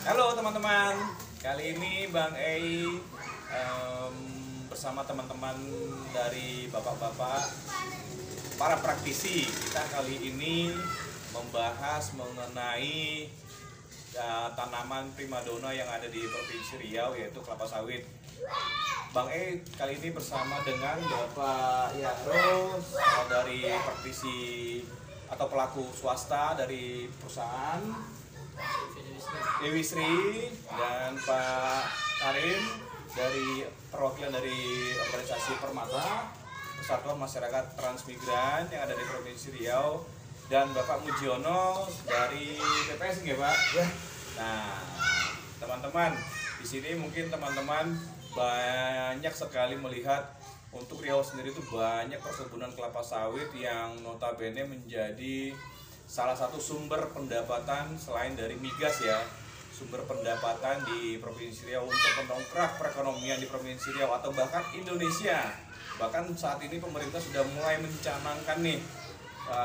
Halo teman-teman, kali ini Bang Ei bersama teman-teman dari bapak-bapak para praktisi, kita kali ini membahas mengenai tanaman primadona yang ada di Provinsi Riau, yaitu kelapa sawit. Bang Ei kali ini bersama dengan Bapak Yahro dari praktisi atau pelaku swasta dari perusahaan Dewi Sri, dan Pak Karim dari perwakilan dari organisasi Permata Persatuan Masyarakat Transmigran yang ada di Provinsi Riau, dan Bapak Mujiono dari PPS, nggih Pak? Ya. Nah, teman-teman, di sini mungkin teman-teman banyak sekali melihat untuk Riau sendiri itu banyak perkebunan kelapa sawit yang notabene menjadi salah satu sumber pendapatan selain dari migas ya, sumber pendapatan di Provinsi Riau untuk mendongkrak perekonomian di Provinsi Riau atau bahkan Indonesia. Bahkan saat ini pemerintah sudah mulai mencanangkan nih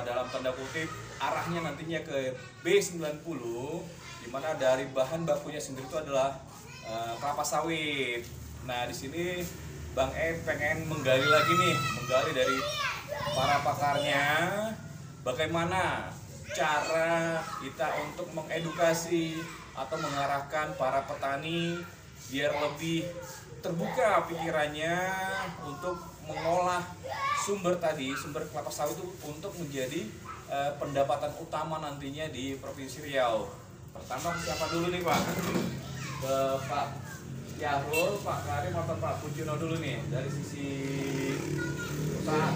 dalam tanda kutip arahnya nantinya ke B90, di mana dari bahan bakunya sendiri itu adalah kelapa sawit. Nah, di sini Bang E pengen menggali lagi nih, menggali dari para pakarnya bagaimana cara kita untuk mengedukasi atau mengarahkan para petani biar lebih terbuka pikirannya untuk mengolah sumber kelapa sawit itu untuk menjadi pendapatan utama nantinya di Provinsi Riau. Pertama siapa dulu nih Pak? Pak Yahrul, Pak Karim atau Pak Mujiono dulu nih dari sisi usaha.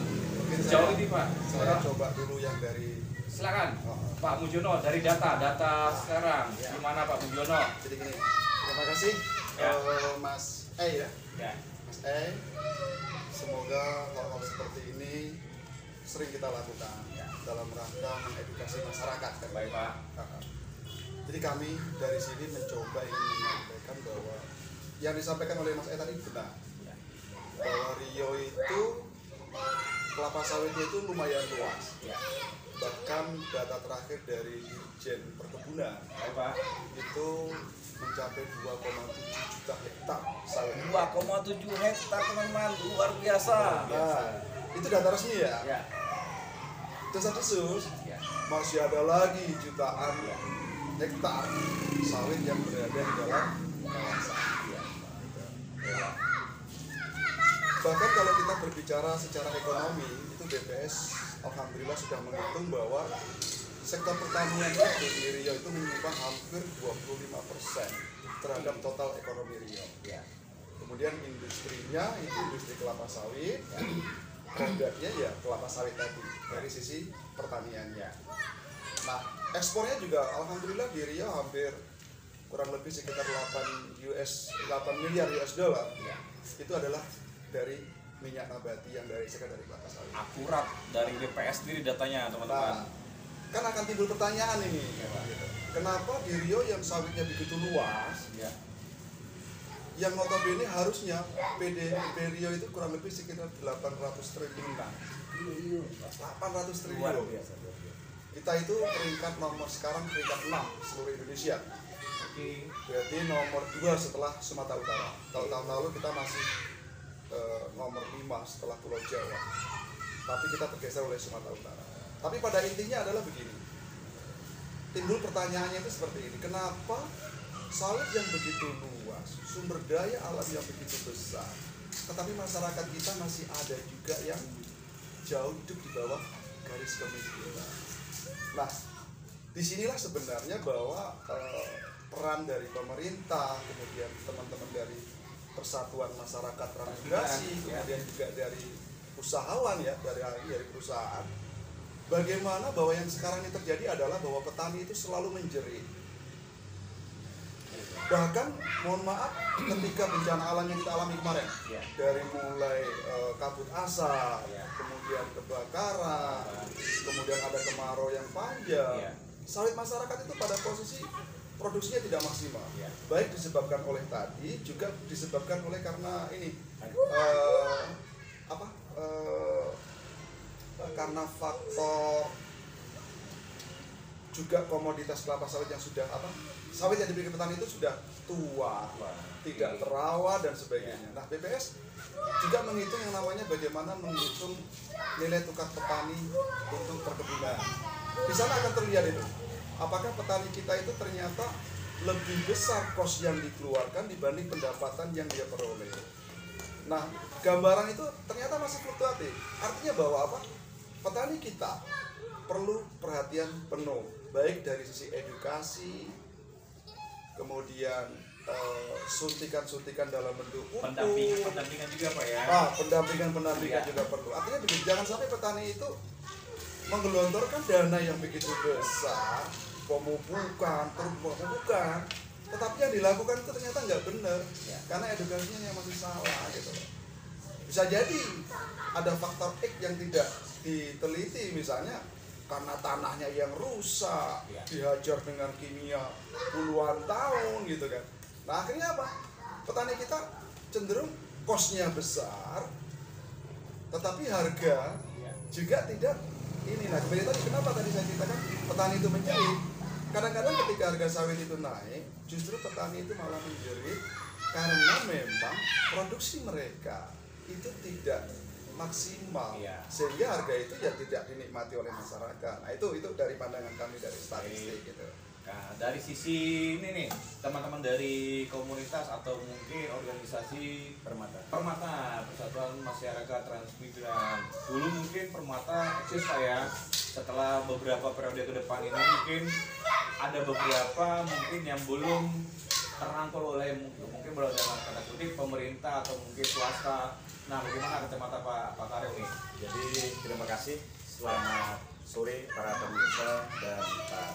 Sejauh ini Pak, saya coba dulu yang dari. Silakan Pak Mujiono dari data sekarang ya. Gimana Pak Mujiono? Jadi gini, terima kasih ya. Mas E ya. Mas E, semoga hal-hal seperti ini sering kita lakukan dalam rangka mengedukasi masyarakat kan? Baik Pak. Jadi kami dari sini mencoba ingin menyampaikan bahwa yang disampaikan oleh Mas E tadi benar, bahwa Riau itu kelapa sawitnya itu lumayan luas. Bahkan data terakhir dari Dirjen Perkebunan itu mencapai 2,7 juta hektar sawit. 2,7 hektar teman-teman, luar biasa. Nah, itu data resmi ya. Desas-desus masih ada lagi jutaan hektar sawit yang berada di dalam kawasan. Bahkan kalau kita berbicara secara ekonomi, itu BPS alhamdulillah sudah menghitung bahwa sektor pertanian itu di Riau itu menyumbang hampir 25% terhadap total ekonomi Riau. Kemudian industrinya itu industri kelapa sawit, produknya ya kelapa sawit tadi dari sisi pertaniannya. Nah, ekspornya juga alhamdulillah di Riau hampir kurang lebih sekitar 8 miliar US dollar. Itu adalah dari minyak nabati yang dari kelapa sawit. Akurat dari BPS sendiri datanya teman-teman. Nah, kan akan timbul pertanyaan ini, kenapa di Riau yang sawitnya begitu luas, yang notabene harusnya PDB Riau itu kurang lebih sekitar 800 triliun. 800 triliun. Kita itu peringkat nomor sekarang peringkat 6 seluruh Indonesia. Berarti nomor 2 setelah Sumatera Utara. Kalau tahun lalu kita masih nomor 5 setelah Pulau Jawa, tapi kita tergeser oleh Sumatera Utara. Tapi pada intinya adalah begini, timbul pertanyaannya itu seperti ini, kenapa sawit yang begitu luas, sumber daya alam yang begitu besar, tetapi masyarakat kita masih ada juga yang jauh hidup di bawah garis kemiskinan. Nah, disinilah sebenarnya bahwa peran dari pemerintah, kemudian teman-teman dari Persatuan Masyarakat Transmigrasi, kemudian juga dari usahawan ya, dari perusahaan. Bagaimana bahwa yang sekarang ini terjadi adalah bahwa petani itu selalu menjerit. Bahkan mohon maaf ketika bencana alam yang kita alami kemarin, dari mulai kabut asap, kemudian kebakaran, kemudian ada kemarau yang panjang, sawit masyarakat itu pada posisi produksinya tidak maksimal, baik disebabkan oleh tadi, juga disebabkan oleh karena ini karena faktor juga komoditas kelapa sawit yang sudah sawit yang dimiliki petani itu sudah tua, tidak terawat dan sebagainya. Nah, BPS juga menghitung yang namanya bagaimana menghitung nilai tukar petani untuk perkebunan. Di sana akan terlihat itu, apakah petani kita itu ternyata lebih besar kos yang dikeluarkan dibanding pendapatan yang dia peroleh. Nah, gambaran itu ternyata masih fluktuatif. Artinya bahwa apa? Petani kita perlu perhatian penuh, baik dari sisi edukasi, kemudian suntikan-suntikan dalam bentuk pupuk, pendampingan juga Pak ya. Pendampingan juga perlu. Artinya begini, jangan sampai petani itu menggelontorkan dana yang begitu besar, pemupukan, tetapi yang dilakukan itu ternyata nggak benar, karena edukasinya yang masih salah gitu. Bisa jadi ada faktor X yang tidak diteliti, misalnya karena tanahnya yang rusak, dihajar dengan kimia puluhan tahun gitu kan. Nah, akhirnya apa? Petani kita cenderung kosnya besar, tetapi harga juga tidak ini. Nah, kenapa tadi saya ceritakan petani itu menjerit? Kadang-kadang ketika harga sawit itu naik, justru petani itu malah menjerit karena memang produksi mereka itu tidak maksimal, sehingga harga itu ya tidak dinikmati oleh masyarakat. Nah, itu dari pandangan kami dari statistik gitu. Nah, dari sisi ini nih, teman-teman dari komunitas atau mungkin organisasi Permata, Persatuan Masyarakat Transmigran. Dulu mungkin Permata eksis Pak ya. Setelah beberapa periode ke depan ini mungkin ada beberapa mungkin yang belum terangkul oleh mungkin dalam tanda kutip pemerintah atau mungkin swasta. Nah, bagaimana kacamata Pak Karim nih? Jadi terima kasih, selamat sore para pemirsa dan Pak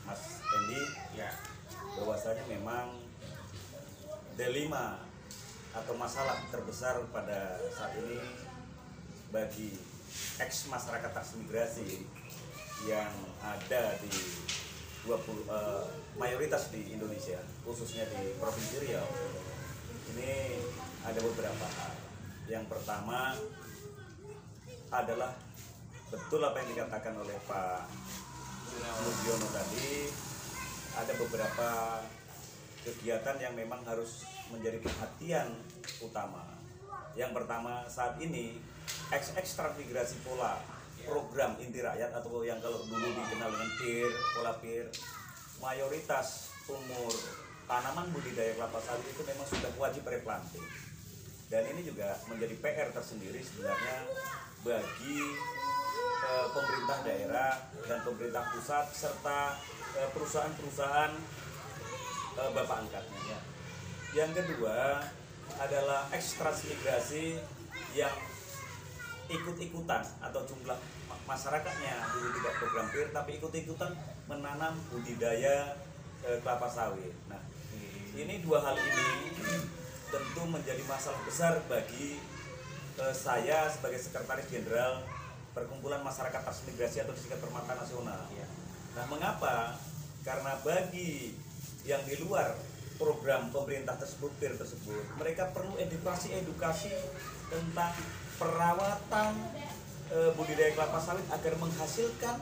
Mas Endi. Ya, bahwasanya memang dilema atau masalah terbesar pada saat ini bagi ex masyarakat transmigrasi yang ada di mayoritas di Indonesia, khususnya di Provinsi Riau, ini ada beberapa hal. Yang pertama adalah betul apa yang dikatakan oleh Pak Mudiono tadi, ada beberapa kegiatan yang memang harus menjadi perhatian utama. Yang pertama, saat ini ex transmigrasi pola program inti rakyat atau yang kalau dulu dikenal dengan PIR, pola PIR, mayoritas umur tanaman budidaya kelapa sawit itu memang sudah wajib replanting. Dan ini juga menjadi PR tersendiri sebenarnya bagi pemerintah daerah dan pemerintah pusat serta perusahaan-perusahaan bapak angkatnya. Yang kedua adalah ex transmigrasi yang ikut-ikutan atau jumlah masyarakatnya dulu tidak program PIR tapi ikut-ikutan menanam budidaya kelapa sawit. Nah, ini dua hal ini tentu menjadi masalah besar bagi saya sebagai Sekretaris Jenderal Perkumpulan Masyarakat Transmigrasi atau Disingkat Permata Nasional. Nah, mengapa? Karena bagi yang di luar program pemerintah tersebut, PIR tersebut, mereka perlu edukasi tentang perawatan budidaya kelapa sawit agar menghasilkan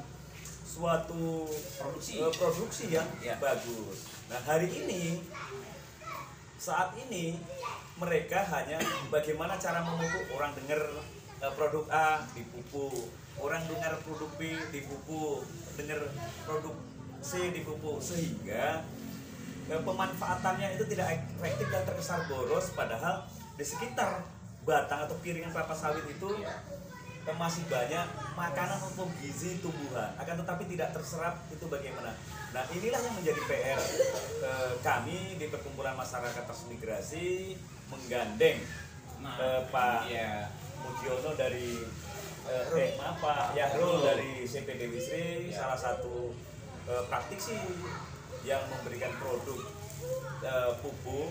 suatu produksi yang bagus. Nah, hari ini saat ini mereka hanya bagaimana cara memupuk. Orang dengar produk A dipupuk, orang dengar produk B dipupuk, dengar produk C dipupuk, sehingga pemanfaatannya itu tidak efektif dan terkesan boros. Padahal di sekitar batang atau piringan kelapa sawit itu masih banyak makanan untuk gizi tumbuhan, akan tetapi tidak terserap. Itu bagaimana? Nah, inilah yang menjadi PR kami di Perkumpulan Masyarakat Transmigrasi menggandeng Pak Mudiono dari Pak Yahrul dari CPD Wisri, salah satu praktisi yang memberikan produk pupuk,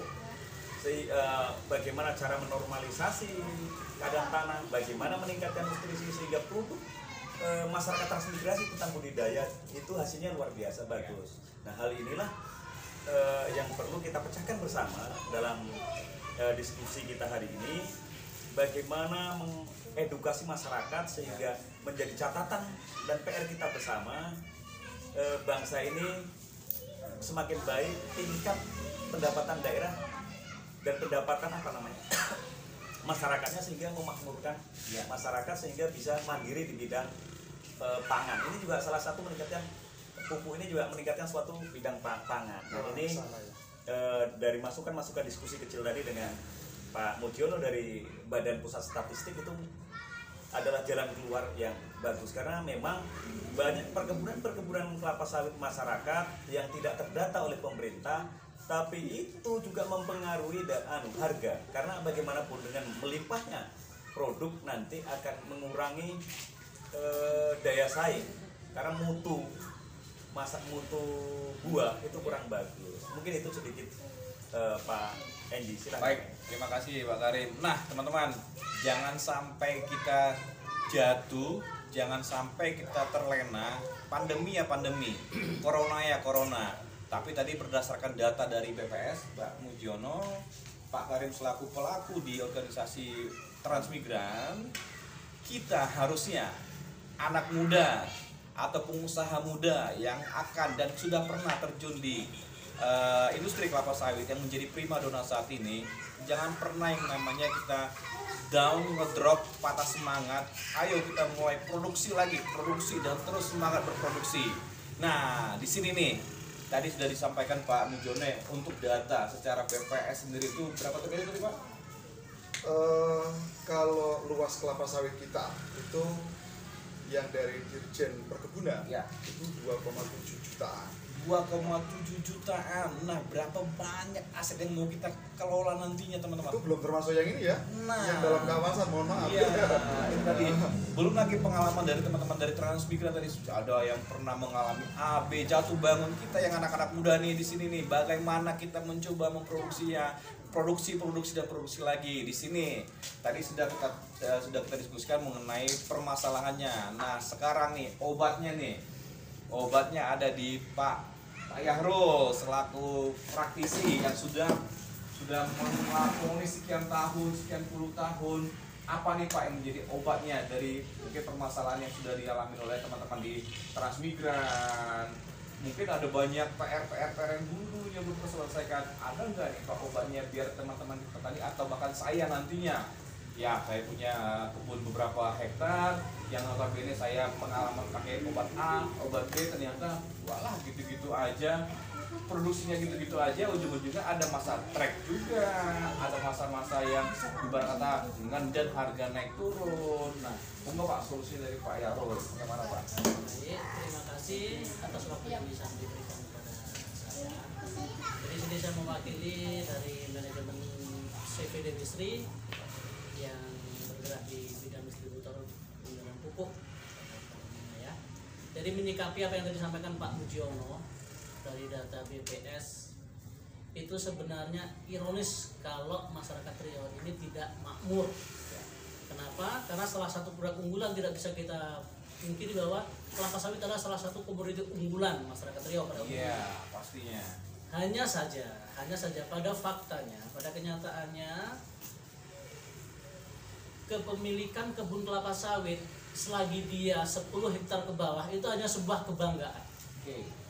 bagaimana cara menormalisasi keadaan tanah, bagaimana meningkatkan nutrisi sehingga produk masyarakat transmigrasi tentang budidaya itu hasilnya luar biasa bagus. Nah, hal inilah yang perlu kita pecahkan bersama dalam diskusi kita hari ini, bagaimana mengedukasi masyarakat sehingga menjadi catatan dan PR kita bersama bangsa ini semakin baik tingkat pendapatan daerah dan pendapatan masyarakatnya, sehingga memakmurkan masyarakat sehingga bisa mandiri di bidang pangan. Ini juga salah satu meningkatkan pupuk, ini juga meningkatkan suatu bidang pangan. Dan ini dari masukan-masukan diskusi kecil tadi dengan Pak Mujiono dari Badan Pusat Statistik itu adalah jalan keluar yang bagus, karena memang banyak perkebunan kelapa sawit masyarakat yang tidak terdata oleh pemerintah, tapi itu juga mempengaruhi harga, karena bagaimanapun dengan melimpahnya produk nanti akan mengurangi daya saing, karena mutu buah itu kurang bagus. Mungkin itu sedikit Pak Enji, silakan. Baik, terima kasih Pak Karim. Nah teman-teman, jangan sampai kita jatuh, jangan sampai kita terlena. Pandemi ya pandemi, corona ya corona. Tapi tadi berdasarkan data dari BPS, Pak Mujiono, Pak Karim selaku pelaku di organisasi Transmigran, kita harusnya anak muda atau pengusaha muda yang akan dan sudah pernah terjun di industri kelapa sawit yang menjadi primadona saat ini, jangan pernah yang namanya kita down, ngedrop, patah semangat. Ayo kita mulai produksi lagi, produksi dan terus semangat berproduksi. Nah di sini nih tadi sudah disampaikan Pak Mujiono untuk data secara BPS sendiri itu berapa tadi Pak? Kalau luas kelapa sawit kita itu yang dari Dirjen Perkebunan itu 2,7 jutaan. 2,7 jutaan. Nah, berapa banyak aset yang mau kita kelola nantinya, teman-teman? Itu belum termasuk yang ini ya. Nah, yang dalam kawasan, mohon maaf. Iya, itu tadi. Belum lagi pengalaman dari teman-teman dari Transmigran tadi, ada yang pernah mengalami A, B, jatuh bangun. Kita yang anak-anak muda nih di sini nih, bagaimana kita mencoba memproduksinya, produksi lagi di sini. Tadi sudah kita diskusikan mengenai permasalahannya. Nah, sekarang nih obatnya ada di Pak Yahrul selaku praktisi yang sudah melakoni sekian puluh tahun. Apa nih Pak yang menjadi obatnya dari mungkin permasalahan yang sudah dialami oleh teman-teman di Transmigran? Mungkin ada banyak PR yang dulu yang belum terselesaikan. Ada nggak nih Pak obatnya biar teman-teman petani atau bahkan saya nantinya? Ya, saya punya kebun beberapa hektar yang notabene saya pengalaman pakai obat A, obat B, ternyata walah gitu-gitu aja, produksinya gitu-gitu aja, ujung-ujungnya ada masa trek juga, ada masa-masa yang ibarat kata dengan dan harga naik turun. Nah, monggo Pak solusi dari Pak Yahrul bagaimana Pak? Baik, terima kasih atas waktu yang bisa diberikan kepada saya. Jadi sini saya mewakili dari manajemen CV Industri yang bergerak di bidang distributor penjualan pupuk. Ya. Jadi menyikapi apa yang tadi disampaikan Pak Mujiono dari data BPS, itu sebenarnya ironis kalau masyarakat Riau ini tidak makmur. Kenapa? Karena salah satu produk unggulan tidak bisa kita pungkiri bahwa kelapa sawit adalah salah satu komoditi unggulan masyarakat Riau pada umumnya. Iya, pastinya. Hanya saja pada faktanya, pada kenyataannya kepemilikan kebun kelapa sawit selagi dia 10 hektar ke bawah itu hanya sebuah kebanggaan.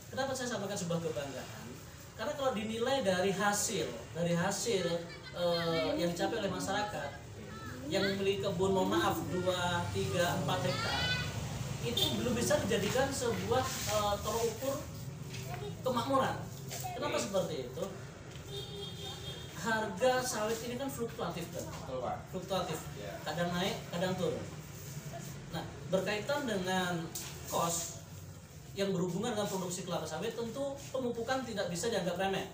Kenapa saya sampaikan sebuah kebanggaan? Karena kalau dinilai dari hasil yang dicapai oleh masyarakat yang memiliki kebun, mohon maaf 2, 3, 4 hektar, itu belum bisa dijadikan sebuah tolok ukur kemakmuran. Kenapa seperti itu? Harga sawit ini kan fluktuatif kan? Betul Pak. Fluktuatif, kadang naik, kadang turun. Nah, berkaitan dengan cost yang berhubungan dengan produksi kelapa sawit, tentu pemupukan tidak bisa dianggap remeh.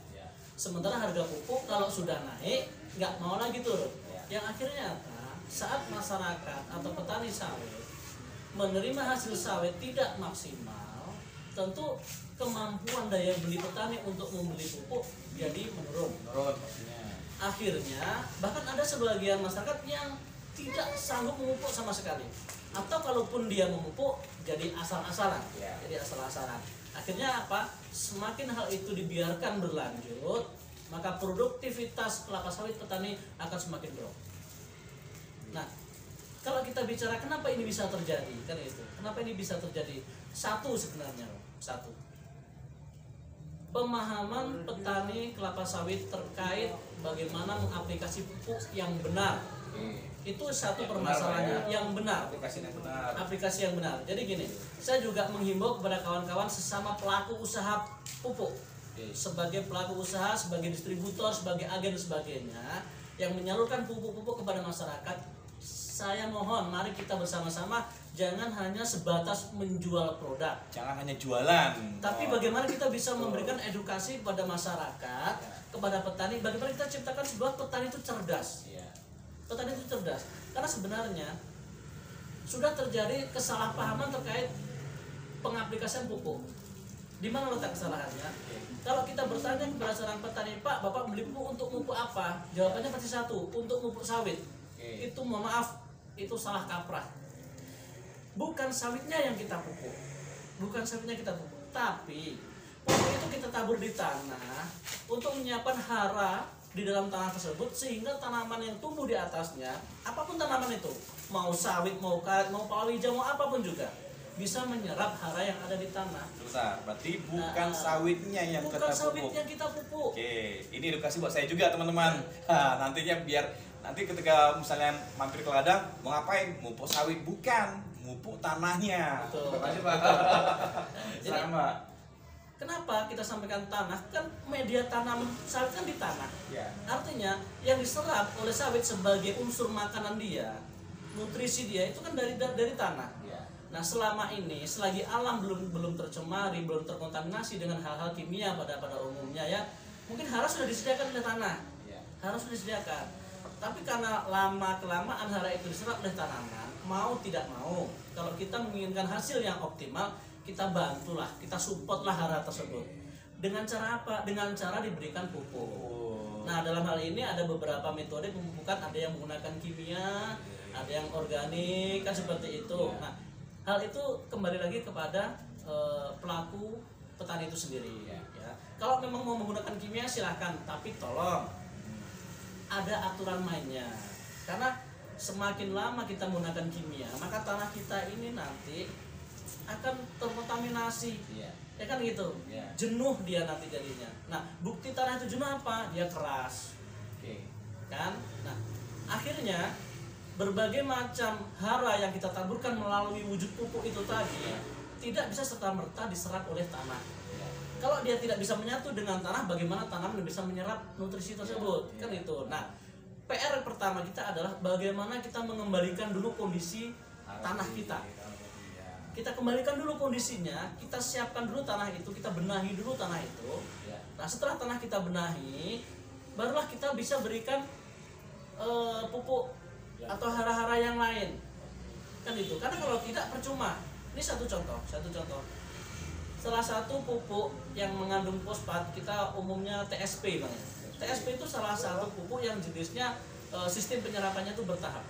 Sementara harga pupuk kalau sudah naik, nggak mau lagi turun. Yang akhirnya apa? Saat masyarakat atau petani sawit menerima hasil sawit tidak maksimal, tentu kemampuan daya beli petani untuk membeli pupuk jadi menurun. Akhirnya bahkan ada sebagian masyarakat yang tidak sanggup memupuk sama sekali, atau kalaupun dia memupuk jadi asal-asalan. Akhirnya apa? Semakin hal itu dibiarkan berlanjut, maka produktivitas kelapa sawit petani akan semakin drop. Nah, kalau kita bicara kenapa ini bisa terjadi, kan itu. Kenapa ini bisa terjadi? Satu sebenarnya, Satu, pemahaman petani kelapa sawit terkait bagaimana mengaplikasi pupuk yang benar. Itu satu permasalahannya, yang benar. Aplikasi yang benar. Jadi gini, saya juga menghimbau kepada kawan-kawan sesama pelaku usaha pupuk, sebagai pelaku usaha, sebagai distributor, sebagai agen dan sebagainya, yang menyalurkan pupuk-pupuk kepada masyarakat. Saya mohon, mari kita bersama-sama jangan hanya sebatas menjual produk. Jangan hanya jualan. Tapi bagaimana kita bisa memberikan edukasi kepada masyarakat, kepada petani, bagaimana kita ciptakan sebuah petani itu cerdas. Petani itu cerdas. Karena sebenarnya sudah terjadi kesalahpahaman terkait pengaplikasian pupuk. Di mana letak kesalahannya? Kalau kita bertanya kepada seorang petani, Pak, Bapak beli pupuk untuk pupuk apa? Jawabannya pasti satu, untuk pupuk sawit. Itu mohon maaf, itu salah kaprah. Bukan sawitnya yang kita pupuk, tapi pupuk itu kita tabur di tanah untuk menyiapkan hara di dalam tanah tersebut, sehingga tanaman yang tumbuh di atasnya, apapun tanaman itu, mau sawit, mau karet, mau palawija, mau apapun juga, bisa menyerap hara yang ada di tanah. Besar, berarti bukan sawitnya yang bukan kita pupuk. sawitnya kita pupuk. Oke, ini edukasi buat saya juga teman-teman. Nantinya biar nanti ketika misalnya mampir ke ladang mau ngapain? Mupuk sawit, bukan, mupuk tanahnya. Betul. Makasih Pak. Jadi, Sama. kenapa kita sampaikan tanah? Kan media tanam sawit kan di tanah. Ya. Artinya yang diserap oleh sawit sebagai unsur makanan dia, nutrisi dia itu kan dari tanah. Ya. Nah, selama ini selagi alam belum tercemari, belum terkontaminasi dengan hal-hal kimia pada umumnya ya, mungkin hara sudah disediakan oleh tanah. Ya. Hara sudah disediakan. Tapi karena lama-kelamaan hara itu diserap oleh tanaman, mau tidak mau, kalau kita menginginkan hasil yang optimal, kita bantulah, kita supportlah hara tersebut. Dengan cara apa? Dengan cara diberikan pupuk. Nah, dalam hal ini ada beberapa metode pemupukan, ada yang menggunakan kimia, ada yang organik, kan seperti itu. Nah, hal itu kembali lagi kepada pelaku petani itu sendiri. Ya. Kalau memang mau menggunakan kimia silahkan, tapi tolong ada aturan mainnya. Karena semakin lama kita menggunakan kimia, maka tanah kita ini nanti akan terkontaminasi. Ya kan gitu. Jenuh dia nanti jadinya. Nah, bukti tanah itu jenuh apa? Dia keras. Kan? Nah, akhirnya berbagai macam hara yang kita taburkan melalui wujud pupuk itu tadi tidak bisa serta-merta diserap oleh tanah. Kalau dia tidak bisa menyatu dengan tanah, bagaimana tanaman bisa menyerap nutrisi tersebut? Kan itu. Nah, PR pertama kita adalah bagaimana kita mengembalikan dulu kondisi tanah kita. Kita kembalikan dulu kondisinya, kita siapkan dulu tanah itu, kita benahi dulu tanah itu. Nah, setelah tanah kita benahi, barulah kita bisa berikan pupuk atau hara-hara yang lain. Kan itu. Karena kalau tidak percuma. Ini satu contoh. Salah satu pupuk yang mengandung fosfat kita umumnya TSP, Bang. TSP itu salah satu pupuk yang jenisnya sistem penyerapannya itu bertahap.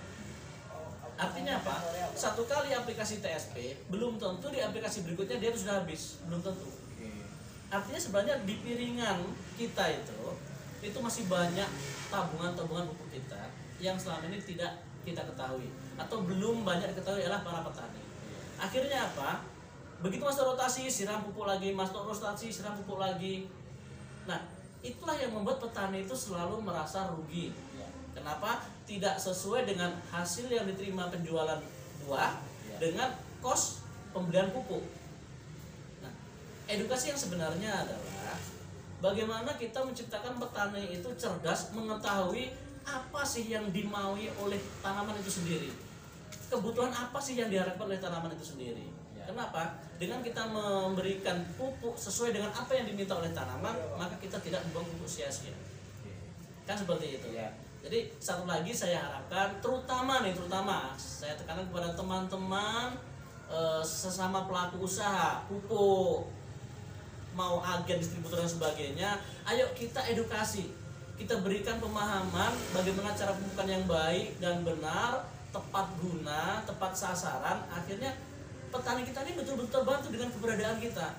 Artinya apa? Satu kali aplikasi TSP belum tentu di aplikasi berikutnya dia itu sudah habis, belum tentu. Artinya sebenarnya di piringan kita itu masih banyak tabungan pupuk kita yang selama ini tidak kita ketahui atau belum banyak diketahui oleh para petani. Akhirnya apa? Begitu masa rotasi, siram pupuk lagi, masa rotasi, siram pupuk lagi. Nah, itulah yang membuat petani itu selalu merasa rugi. Kenapa? Tidak sesuai dengan hasil yang diterima penjualan buah dengan kos pembelian pupuk. Nah, edukasi yang sebenarnya adalah bagaimana kita menciptakan petani itu cerdas, mengetahui apa sih yang dimaui oleh tanaman itu sendiri. Kebutuhan apa sih yang diharapkan oleh tanaman itu sendiri. Kenapa? Dengan kita memberikan pupuk sesuai dengan apa yang diminta oleh tanaman, maka kita tidak membuang pupuk sia-sia. Kan seperti itu. Jadi satu lagi saya harapkan, terutama saya tekankan kepada teman-teman sesama pelaku usaha pupuk, mau agen, distributor dan sebagainya, ayo kita edukasi, kita berikan pemahaman bagaimana cara pemupukan yang baik dan benar, tepat guna, tepat sasaran. Akhirnya petani kita ini betul-betul terbantu dengan keberadaan kita.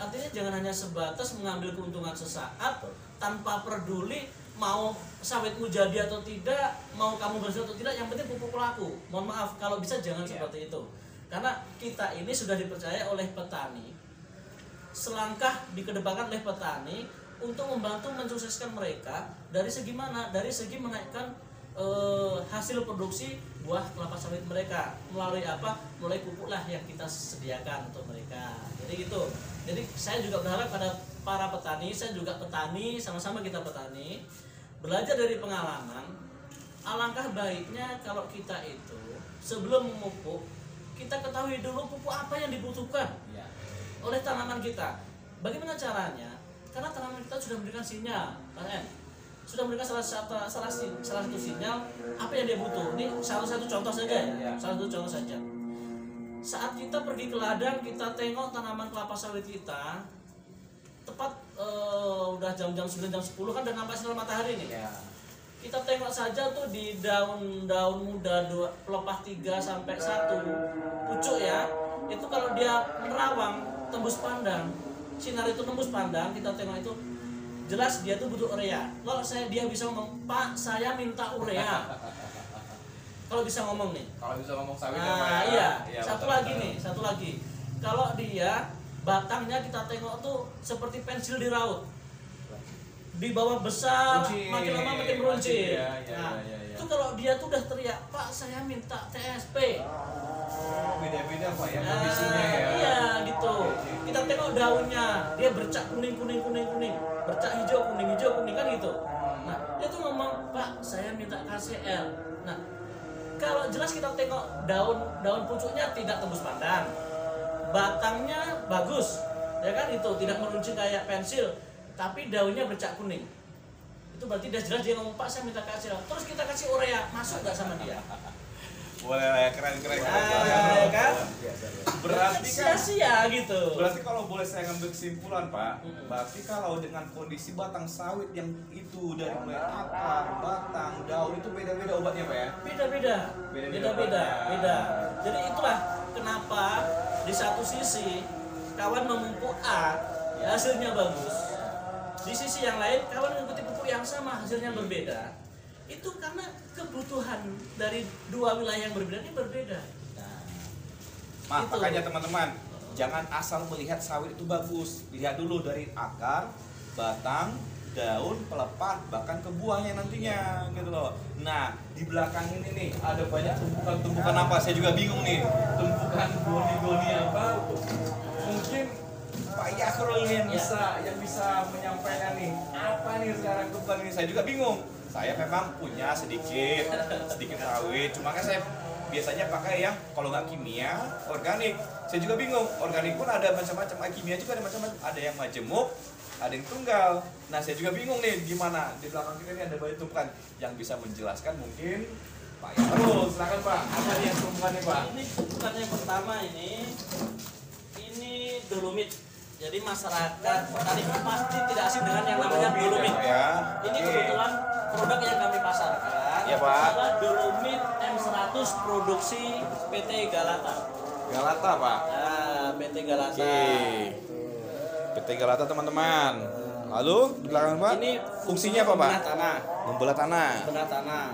Artinya jangan hanya sebatas mengambil keuntungan sesaat tanpa peduli mau sawitmu jadi atau tidak, mau kamu berhasil atau tidak, yang penting pupuk laku. Mohon maaf kalau bisa jangan seperti itu. Karena kita ini sudah dipercaya oleh petani selangkah dikedepankan oleh petani untuk membantu mensukseskan mereka dari segi mana? Dari segi menaikkan hasil produksi buah kelapa sawit mereka melalui apa? Melalui pupuk lah yang kita sediakan untuk mereka. Jadi gitu. Jadi saya juga berharap pada para petani, saya juga petani, sama-sama kita petani, belajar dari pengalaman. Alangkah baiknya kalau kita itu sebelum memupuk, kita ketahui dulu pupuk apa yang dibutuhkan oleh tanaman kita. Bagaimana caranya? Karena tanaman kita sudah memberikan sinyal, sudah memberikan salah satu sinyal apa yang dia butuh. Ini salah satu contoh saja ya. Salah satu contoh saja. Saat kita pergi ke ladang, kita tengok tanaman kelapa sawit kita, tepat udah jam-jam 9 jam 10 kan udah nampak sinar matahari nih. Kita tengok saja tuh di daun-daun muda pelepah 3 sampai 1 pucuk ya. Itu kalau dia menerawang tembus pandang, sinar itu tembus pandang, kita tengok itu jelas dia tuh butuh urea. Kalau dia bisa ngomong, "Pak, saya minta urea." Kalau bisa ngomong nih. Kalau bisa ngomong sawit Nah, iya. Satu lagi. Kalau dia batangnya kita tengok tuh seperti pensil diraut. Di bawah besar, makin lama makin meruncing. Itu kalau dia tuh udah teriak, "Pak, saya minta TSP." Beda-beda Pak ya kondisinya ya. Iya gitu. Kita tengok daunnya, dia bercak kuning, bercak hijau kuning kan gitu. Nah, dia tuh ngomong, "Pak, saya minta KCL." Nah, kalau jelas kita tengok daun pucuknya tidak tembus pandang, batangnya bagus, ya kan itu tidak meruncing kayak pensil, tapi daunnya bercak kuning. Itu berarti dia jelas dia ngomong, "Pak, saya minta KCL." Terus kita kasih urea, masuk nggak sama dia? Boleh lah ya, keren. Ya kan? Berarti kan sia-sia gitu. Berarti kalau boleh saya ngambil kesimpulan Pak, berarti kalau dengan kondisi batang sawit yang itu dari mulai akar, batang, daun itu beda-beda obatnya Pak ya? Beda. Jadi itulah kenapa di satu sisi kawan memupuk A, ya hasilnya bagus. Di sisi yang lain kawan mengikuti pupuk yang sama, hasilnya berbeda. Itu karena kebutuhan dari dua wilayah yang berbeda ini berbeda. Makanya teman-teman, jangan asal melihat sawit itu bagus. Lihat dulu dari akar, batang, daun, pelepah, bahkan ke buahnya nantinya gitu loh. Nah, di belakang ini nih ada banyak tumpukan apa? Saya juga bingung nih. Tumpukan goni-goni apa? Mungkin Pak Yahrul yang bisa menyampaikan nih apa nih sekarang tumpukan ini. Saya juga bingung. Saya memang punya sedikit sawit, cuma kan saya biasanya pakai yang kalau nggak kimia, organik. Saya juga bingung, organik pun ada macam-macam, kimia juga ada macam-macam, ada yang majemuk, ada yang tunggal. Nah, saya juga bingung nih gimana. Di belakang kita ini ada banyak tumpukan yang bisa menjelaskan mungkin Pak Yahrul. Silakan Pak, apa nih yang tumpukannya Pak? Ini tumpukan yang pertama ini dolomit. Jadi masyarakat petani pasti tidak asing dengan yang namanya dolomit. Ya. Ini kebetulan produk yang kami pasarkan adalah dolomit M100 produksi PT Galata. Galata Pak. Nah, PT Galata. PT Galata teman-teman. Lalu di belakang Pak? Ini fungsinya apa Pak? Membelah tanah. Membelah tanah. Membelah tanah.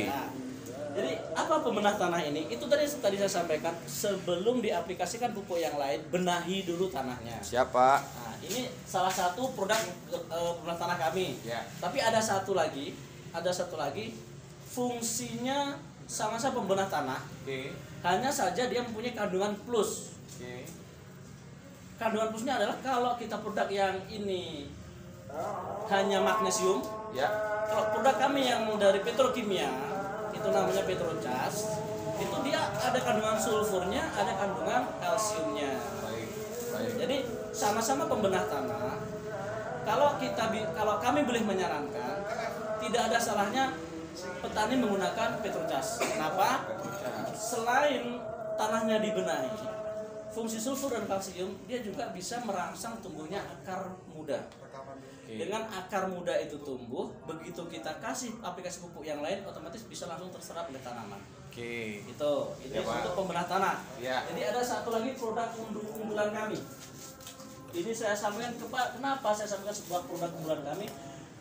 Nah, jadi apa pembenah tanah ini? Itu tadi saya sampaikan, sebelum diaplikasikan pupuk yang lain, benahi dulu tanahnya. siapa? Nah, ini salah satu produk pembenah tanah kami. Ya. Tapi ada satu lagi fungsinya sama-sama pembenah tanah. Hanya saja dia mempunyai kandungan plus. Kandungan plusnya adalah kalau kita produk yang ini hanya magnesium. Ya. Kalau produk kami yang dari petrokimia, itu namanya Petrocas, itu dia ada kandungan sulfurnya, ada kandungan kalsiumnya. Jadi sama-sama pembenah tanah. Kalau kami boleh menyarankan, tidak ada salahnya petani menggunakan Petrocas. Kenapa? Selain tanahnya dibenahi, fungsi sulfur dan kalsium, dia juga bisa merangsang tumbuhnya akar muda. Dengan akar muda itu tumbuh, begitu kita kasih aplikasi pupuk yang lain, otomatis bisa langsung terserap oleh tanaman. Itu Ya, untuk Pak. pembenah tanah. Ya. Jadi ada satu lagi produk unggulan kami. Ini saya sampaikan kenapa saya sampaikan sebuah produk unggulan kami?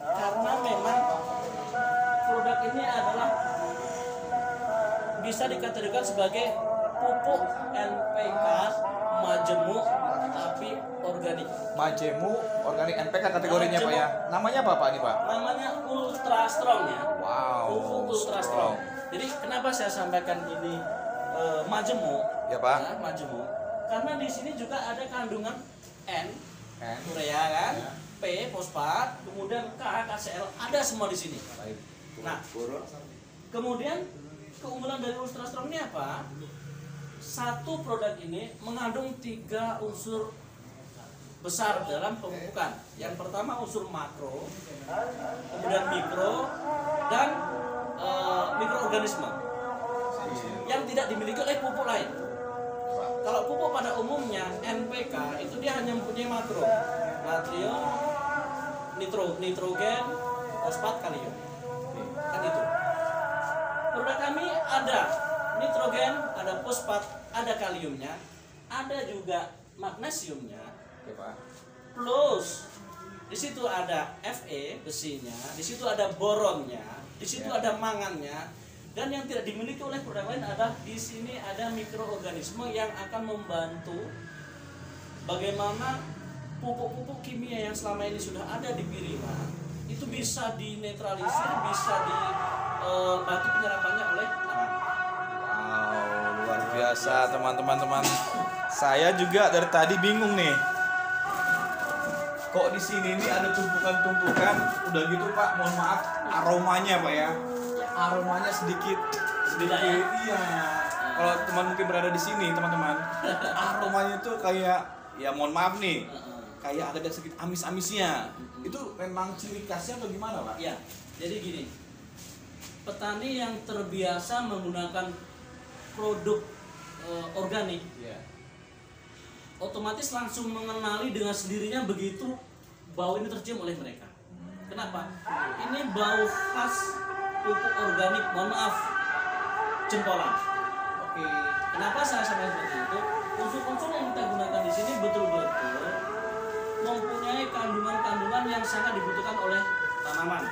Karena memang produk ini adalah bisa dikategorikan sebagai pupuk NPK majemuk tapi organik. Majemuk organik NPK kategorinya Pak ya. Namanya apa Pak ini Pak? Namanya Ultra Strong ya. Wow. Pupuk Ultra Strong. Jadi kenapa saya sampaikan ini majemuk? Ya Pak. Ya, majemuk. Karena di sini juga ada kandungan N, N. urea kan, Ya. P, fosfat, kemudian K, KCl, ada semua di sini. Baik. Nah, kemudian keunggulan dari Ultra Strong ini apa? Satu produk ini mengandung 3 unsur besar dalam pemupukan. Yang pertama unsur makro, kemudian mikro, dan mikroorganisme yang tidak dimiliki oleh pupuk lain. Kalau pupuk pada umumnya NPK itu dia hanya mempunyai makro, natrium, nitrogen, fosfat, kalium. Kan itu. Produk kami ada nitrogen, ada fosfat, ada kaliumnya, ada juga magnesiumnya. Oke Pak. Plus di situ ada Fe besinya, di situ ada boronnya, di situ ada mangannya, dan yang tidak dimiliki oleh produk lain adalah di sini ada mikroorganisme yang akan membantu bagaimana pupuk-pupuk kimia yang selama ini sudah ada di piringan itu bisa dinetralisir, bisa dibantu penyerapannya oleh tanaman. Wow, luar biasa teman-teman. Saya juga dari tadi bingung nih. Kok di sini nih ada tumpukan-tumpukan, udah gitu Pak, mohon maaf aromanya Pak ya. Aromanya sedikit Beda ya? iya. Kalau teman mungkin berada di sini teman-teman, aromanya tuh kayak ya mohon maaf nih, kayak ada sedikit amis-amisnya. Itu memang ciri khasnya atau gimana Pak? Ya, jadi gini, petani yang terbiasa menggunakan produk organik, Iya. otomatis langsung mengenali dengan sendirinya begitu bau ini tercium oleh mereka. Kenapa? Ini bau khas pupuk organik, mohon maaf, jempolan. Oke. Kenapa saya sampaikan seperti itu? Unsur-unsur yang kita gunakan di sini betul-betul mempunyai kandungan-kandungan yang sangat dibutuhkan oleh tanaman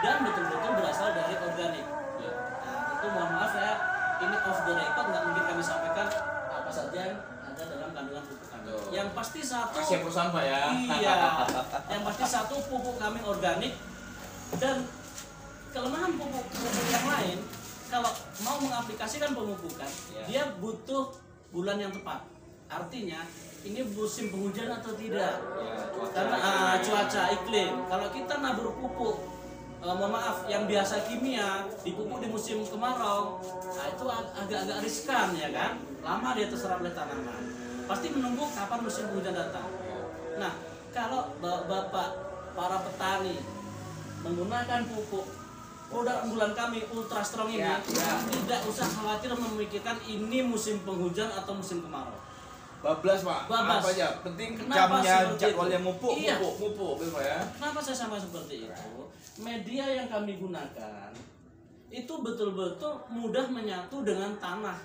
dan betul-betul berasal dari organik. Nah, tentu mohon maaf ya, ini off the record nggak mungkin kami sampaikan apa saja yang ada dalam kandungan pupuk kami. Betul. Yang pasti satu, Kasih perusahaan Pak ya. iya, yang pasti satu pupuk kami organik, dan kelemahan pupuk yang lain kalau mau mengaplikasikan pemupukan dia butuh bulan yang tepat. Artinya ini musim penghujan atau tidak, karena cuaca iklim. Kalau kita nabur pupuk mohon maaf yang biasa kimia dipupuk di musim kemarau, nah itu agak-agak riskan ya kan, lama dia terserap oleh tanaman, pasti menunggu kapan musim penghujan datang. Nah kalau bapak para petani menggunakan pupuk produk unggulan kami Ultra Strong ini, tidak usah khawatir memikirkan ini musim penghujan atau musim kemarau. Bablas Pak. Bablas. Apa aja? Penting Kenapa jamnya, seperti jadwalnya itu? mupuk, Iya. mupuk, gitu Pak ya. Kenapa saya sampai seperti itu? Media yang kami gunakan itu betul-betul mudah menyatu dengan tanah.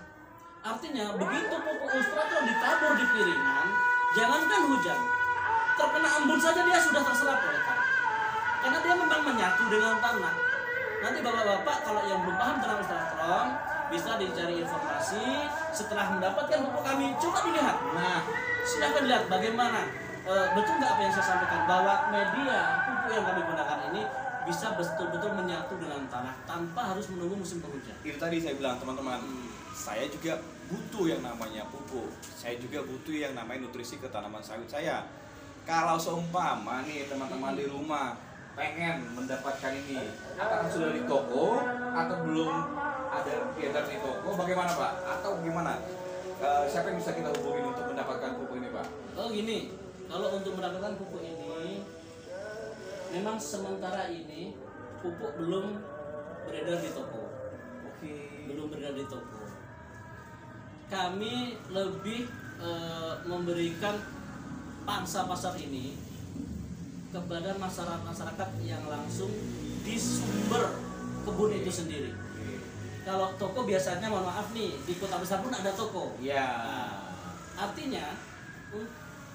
Artinya begitu pupuk Ultra Strong ditabur di piringan, jangankan hujan, terkena embun saja dia sudah terserap oleh tanah. Karena dia memang menyatu dengan tanah. Nanti bapak-bapak kalau yang belum paham tentang Ultra Strong bisa dicari informasi setelah mendapatkan pupuk kami. Coba dilihat. Nah, silahkan lihat bagaimana betul nggak apa yang saya sampaikan, bahwa media pupuk yang kami gunakan ini bisa betul-betul menyatu dengan tanah tanpa harus menunggu musim penghujan. Itu tadi saya bilang teman-teman, saya juga butuh yang namanya pupuk. Saya juga butuh yang namanya nutrisi ke tanaman sawit saya. Kalau seumpama nih teman-teman di rumah pengen mendapatkan ini, apakah sudah di toko atau belum ada beredar di toko? Bagaimana Pak? Atau gimana? Siapa yang bisa kita hubungi untuk mendapatkan pupuk ini Pak? Oh gini, kalau untuk mendapatkan pupuk ini, memang sementara ini pupuk belum beredar di toko. Oke. Belum beredar di toko. Kami lebih memberikan pangsa pasar ini kepada masyarakat yang langsung di sumber kebun itu sendiri. Kalau toko biasanya mohon maaf nih, di kota besar pun ada toko. Iya. Artinya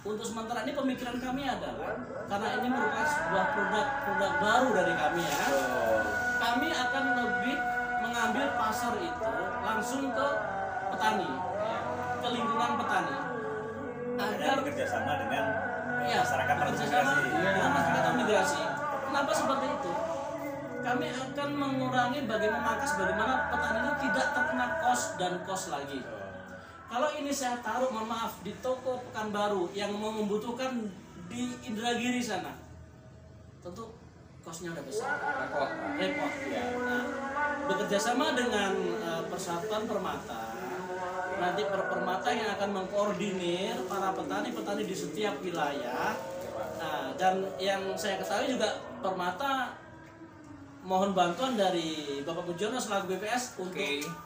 untuk sementara ini pemikiran kami adalah, karena ini merupakan sebuah produk baru dari kami ya, kami akan lebih mengambil pasar itu langsung ke petani, ke lingkungan petani. agar bekerja sama dengan ya, masyarakat bekerja sama transmigrasi. dengan masyarakat transmigrasi. Kenapa seperti itu? Kami akan mengurangi bagaimana petani itu tidak terkena kos dan kos lagi. Kalau ini saya taruh, mohon maaf, di toko Pekanbaru yang membutuhkan di Indragiri sana, tentu kosnya udah besar. Repot. Ya. Nah, bekerja sama dengan Persatuan Permata, nanti Permata yang akan mengkoordinir para petani-petani di setiap wilayah. Nah, dan yang saya ketahui juga Permata mohon bantuan dari Bapak Mujono selaku BPS untuk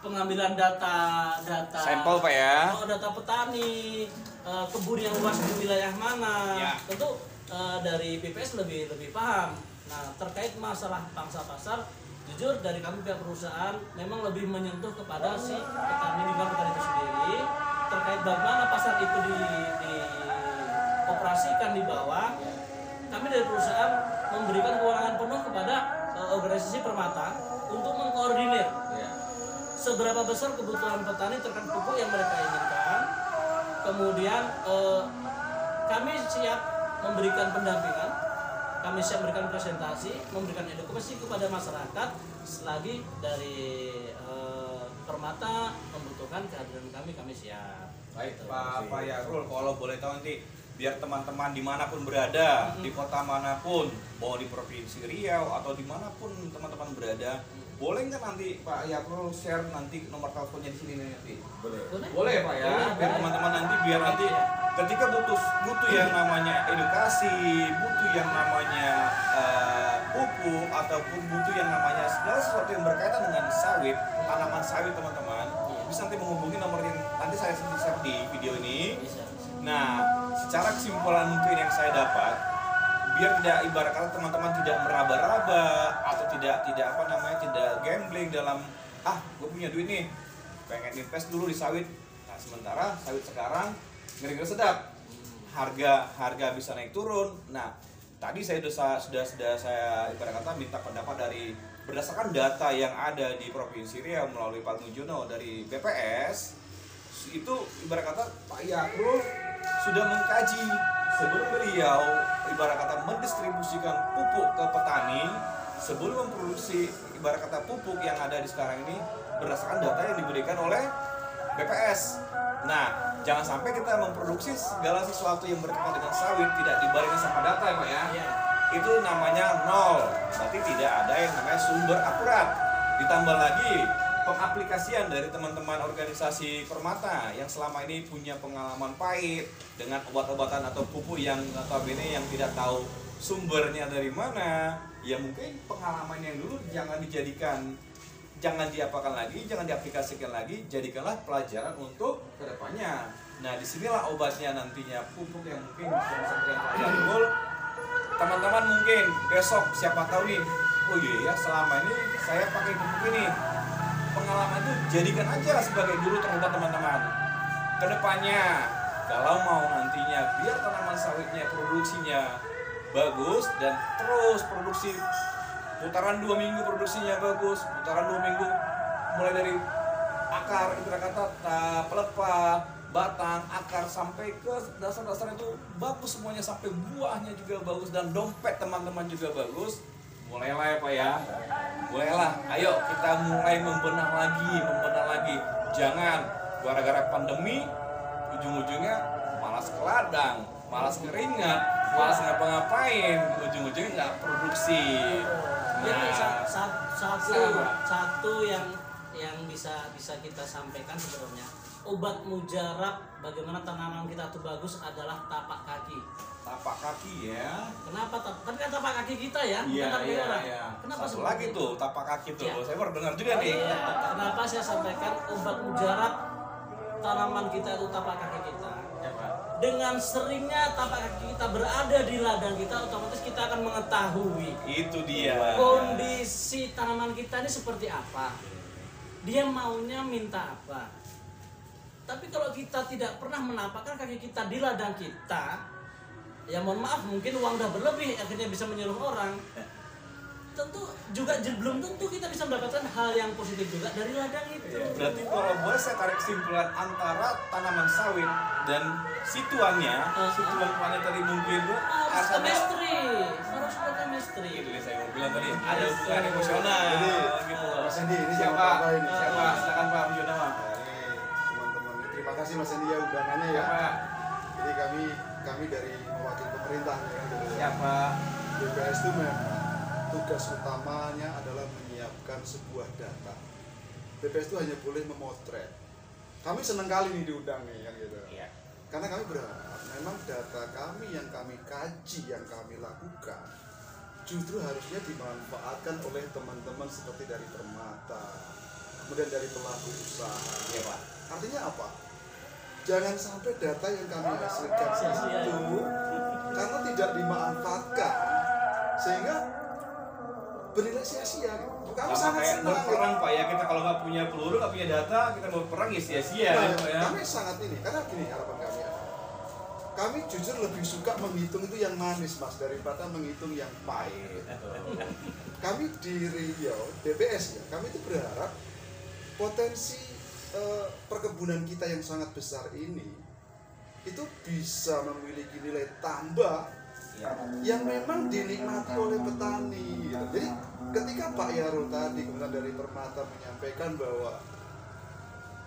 pengambilan data Sampel, Pak, ya. Data petani, kebun yang luas di wilayah mana. Ya. Tentu dari BPS lebih paham. Nah, terkait masalah pangsa pasar, jujur dari kami pihak perusahaan memang lebih menyentuh kepada si petani di petani itu sendiri terkait bagaimana pasar itu dioperasikan di bawah. Kami dari perusahaan memberikan kewenangan penuh kepada organisasi Permata untuk mengkoordinir seberapa besar kebutuhan petani terkait pupuk yang mereka inginkan. Kemudian kami siap memberikan pendampingan, kami siap memberikan presentasi, memberikan edukasi kepada masyarakat selagi dari Permata membutuhkan kehadiran kami siap. Baik, Pak Yarul, kalau boleh tahu nanti biar teman-teman dimanapun berada, di kota manapun, mau di Provinsi Riau atau dimanapun teman-teman berada, boleh nggak nanti Pak Yarul share nanti nomor teleponnya di sini nanti? Boleh ya Pak ya, biar teman-teman biar nanti ketika butuh yang namanya edukasi, butuh yang namanya pupuk ataupun butuh yang namanya segala sesuatu yang berkaitan dengan sawit, tanaman sawit teman-teman, bisa nanti menghubungi nomor yang nanti saya share di video ini. Nah, secara kesimpulan mungkin yang saya dapat, biar tidak ibarat kata teman-teman tidak meraba-raba atau tidak gambling dalam gue punya duit nih, pengen invest dulu di sawit. Nah, sementara sawit sekarang ngeri-ngeri sedap, harga bisa naik turun. Nah, tadi saya sudah saya ibarat kata minta pendapat dari berdasarkan data yang ada di Provinsi Riau melalui Pak Mujono dari BPS. Itu ibarat kata Pak Yarul sudah mengkaji sebelum beliau ibarat kata mendistribusikan pupuk ke petani, sebelum memproduksi ibarat kata pupuk yang ada di sekarang ini berdasarkan data yang diberikan oleh BPS. Nah, jangan sampai kita memproduksi segala sesuatu yang berkaitan dengan sawit tidak dibarengi sama data ya Pak ya. Itu namanya nol, berarti tidak ada yang namanya sumber akurat. Ditambah lagi pengaplikasian dari teman-teman organisasi Permata yang selama ini punya pengalaman pahit dengan obat-obatan atau pupuk yang notabene yang tidak tahu sumbernya dari mana, ya mungkin pengalaman yang dulu jangan diapakan lagi, jangan diaplikasikan lagi, jadikanlah pelajaran untuk kedepannya. Nah, disinilah obatnya nantinya, pupuk yang mungkin yang seperti yang Yarul, teman-teman mungkin besok siapa tahu nih, oh iya ya selama ini saya pakai pupuk ini. Pengalaman itu jadikan aja sebagai guru terhadap teman-teman. Kedepannya, kalau mau nantinya biar tanaman sawitnya produksinya bagus dan terus produksi putaran 2 minggu produksinya bagus, putaran 2 minggu mulai dari akar, ibarat kata pelepah, batang, akar sampai ke dasar-dasar itu bagus semuanya, sampai buahnya juga bagus dan dompet teman-teman juga bagus. Mulailah ya Pak ya, mulailah, ayo kita mulai membenah lagi. Jangan gara-gara pandemi ujung-ujungnya malas ke ladang, malas keringat, malas ngapa-ngapain, ujung-ujungnya nggak produksi. Jadi satu yang bisa kita sampaikan sebenarnya, obat mujarab bagaimana tanaman kita itu bagus adalah tapak kaki. Tapak kaki ya. Kenapa? Kan tapak kaki kita ya, Iya. Kenapa Satu lagi tuh tapak kaki tuh. Ya. Saya baru dengar juga nih. Iya. Kenapa saya sampaikan obat mujarab tanaman kita itu tapak kaki kita? Ya, Pak. Dengan seringnya tapak kaki kita berada di ladang kita, otomatis kita akan mengetahui Itu dia. kondisi tanaman kita ini seperti apa. Dia maunya minta apa. Tapi kalau kita tidak pernah menampakkan kaki kita di ladang kita, ya mohon maaf, mungkin uang udah berlebih akhirnya bisa menyuruh orang. tentu juga belum tentu kita bisa mendapatkan hal yang positif juga dari ladang itu. Berarti kalau boleh saya tarik kesimpulan antara tanaman sawit dan situannya, situan planet tadi mungkin itu Harus chemistry, harus ada chemistry. itu yang saya mau bilang tadi, ada hubungan emosional gitu loh. Mas Hendi, ini Siapa? siapa ini? Siapa? Silakan Pak Mujono. Nah, ini teman-teman, terima kasih Mas Hendi ya undangannya ya. Siapa? Jadi kami dari mewakili pemerintah ya kan, gitu ya. Siapa? BPS itu memang tugas utamanya adalah menyiapkan sebuah data. BPS itu hanya boleh memotret. Kami senang kali nih diundang nih kan gitu. Iya. Karena kami berharap memang data kami yang kami kaji, yang kami lakukan justru harusnya dimanfaatkan oleh teman-teman seperti dari Permata, kemudian dari pelaku usaha. Iya, Pak. Artinya apa? Jangan sampai data yang kami hasilkan itu karena tidak dimanfaatkan sehingga bernilai sia-sia. Kami Sama sangat kayak senang. berperang Pak ya, kita kalau nggak punya peluru, nggak punya data, kita mau perang ya sia-sia Nah, gitu ya. kami sangat ini karena gini harapan kami adalah kami jujur lebih suka menghitung itu yang manis mas daripada menghitung yang pahit. Kami di Riau BPS ya, kami itu berharap potensi perkebunan kita yang sangat besar ini itu bisa memiliki nilai tambah yang memang dinikmati oleh petani gitu. Jadi ketika Pak Yarul tadi kemudian dari Permata menyampaikan bahwa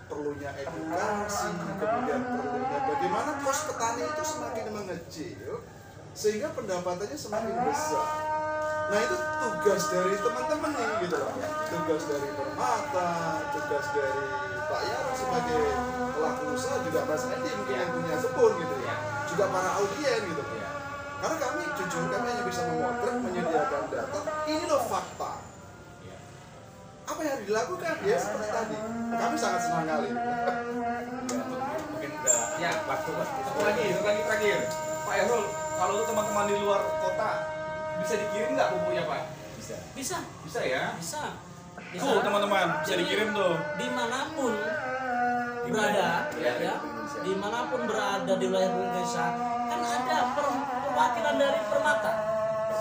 perlunya edukasi, kemudian perlunya bagaimana kos petani itu semakin mengecil sehingga pendapatannya semakin besar. Nah itu tugas dari teman-teman nih gitu loh. Tugas dari Permata, tugas dari Pak Yarul sebagai pelaku usaha, juga Mas Hendi mungkin yang punya kebun gitu ya, juga para audien gitu. Karena kami jujur kami hanya bisa memotret, menyediakan data. Ini loh fakta. Apa yang dilakukan ya seperti tadi. Kami sangat senang kali. Mungkin udah Ya, waktu mas. satu lagi terakhir. Pak Yarul, kalau untuk teman-teman di luar kota bisa dikirim nggak pupuknya Pak? Bisa. Bisa, Bisa ya? bisa. Tuh teman-teman, bisa Jadi, dikirim tuh. dimanapun berada, Ya, ya, dimanapun berada di wilayah Indonesia, kan ada perwakilan dari Permata.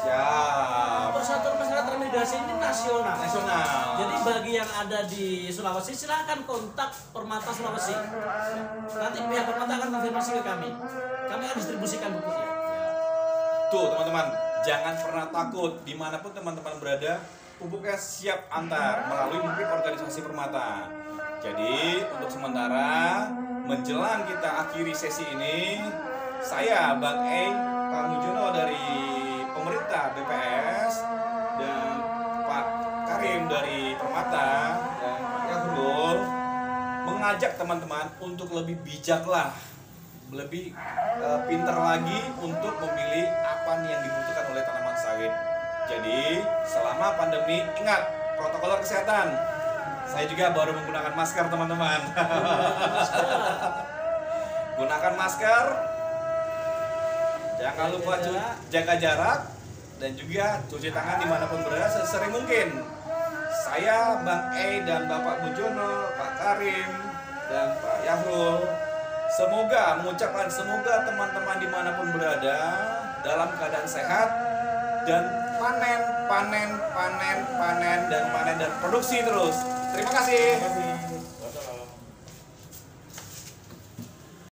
Siap. Persatuan Masyarakat Transmigrasi ini nasional. Nasional. Jadi bagi yang ada di Sulawesi silahkan kontak Permata Sulawesi. Nanti pihak Permata akan konfirmasi ke kami. Kami akan distribusikan bukunya. Tuh teman-teman, jangan pernah takut dimanapun teman-teman berada, pupuknya siap antar melalui mungkin organisasi Permata. Jadi untuk sementara menjelang kita akhiri sesi ini, saya Bang Pak Mujono dari pemerintah BPS dan Pak Karim dari Permata dan Pak Yahrul mengajak teman-teman untuk lebih bijaklah, lebih pintar lagi untuk memilih apa nih yang dibutuhkan oleh tanaman sawit. Jadi selama pandemi ingat protokol kesehatan. Saya juga baru menggunakan masker teman-teman. Gunakan masker. Jangan lupa jaga jarak dan juga cuci tangan dimanapun berada sesering mungkin. Saya Bang dan Bapak Mujono, Pak Karim dan Pak Yahrul mengucapkan semoga teman-teman dimanapun berada dalam keadaan sehat dan panen dan produksi terus. Terima kasih.